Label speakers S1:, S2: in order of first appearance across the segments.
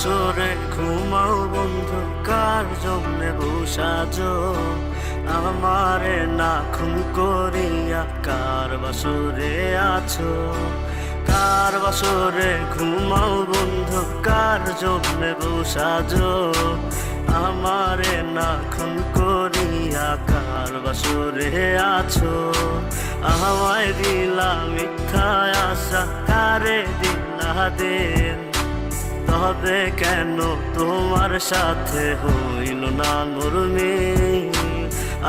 S1: বাসরে ঘুমাও বন্ধু, কার জন্যে বসাজো আমারে না খুন করিয়া? কার বাসরে আছো? কার বাসরে ঘুমাও বন্ধু, কার জন্যে বসাজো আমারে না খুন করিয়া? কার বাসরে আছো? আমায় দিলা মিথ্যা আশা, কারে দিলা দিন? তবে কেন তোমার সাথে হইল না নরমি?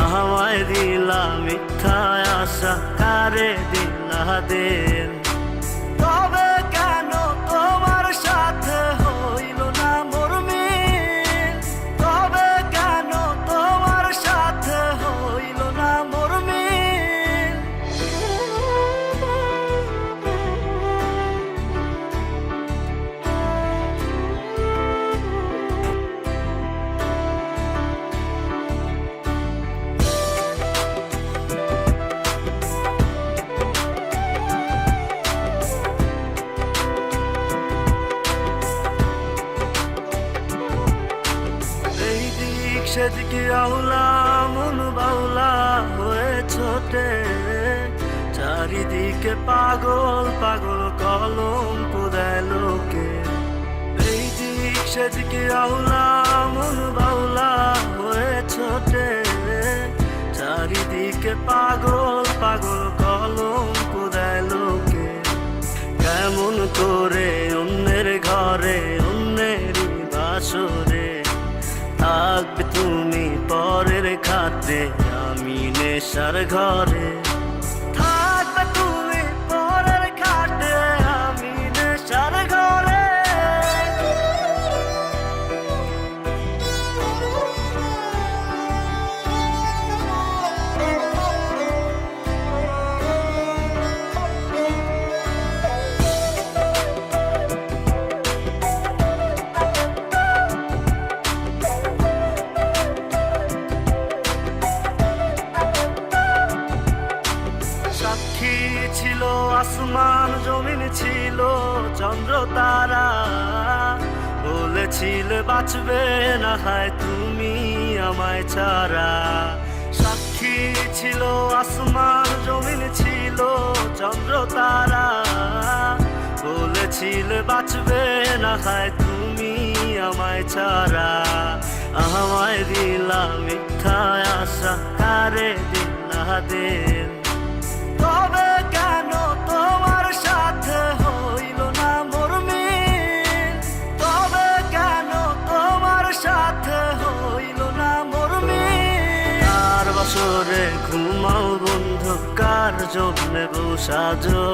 S1: আমায় দিলা মিথ্যা আশা, কারে দিলা দিন? তবে কেন তোমার সাথে হইল না মরমি? তবে কেন তোমার সাথে হইল না মরমি? সেদিকে আউলা মন বাউলা হয়ে ছোটে, চারিদিকে পাগল পাগল কলঙ্ক দেয় লোকে। এই দিক সেদিকে আউলা মন বাউলা হয়ে ছোটে, চারিদিকে পাগল পাগল কলঙ্ক দেয় লোকে। কেমন করে অন্যের ঘরে অন্যেরই বাসরে থাকবে তুমি পরের খাতে? আমি নেশার ঘরে থাকবে তুমি পরের খাতে, আমি নেশার ঘরে। সাক্ষী ছিল আসমান জমিন, ছিল চন্দ্র তারা, বলেছিলে বাঁচবে না হয় তুমি আমায় ছাড়া। সাক্ষী ছিল আসমান জমিন, ছিল চন্দ্র তারা, বলেছিলে বাঁচবে না হয় তুমি আমায় ছাড়া। আমায় দিলা মিথ্যা আশা, কারে দিলা দিন? তবে কেন তোমার সাথে হইল না মরমি? তবে কেন তোমার সাথে হইল না মরমি? কার বাসরে ঘুমাও বন্ধু, কার জন্যে বসাজো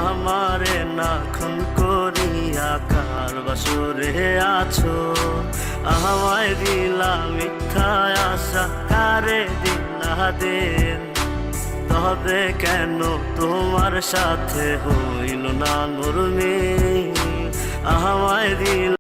S1: আমারে না খুন করিয়া? কার বাসরে আছো? আমায় দিলা মিথ্যা আশা, কারে দিলা দিন? তবে কেন তোমার সাথে হইল না নরমি? আমায় দিল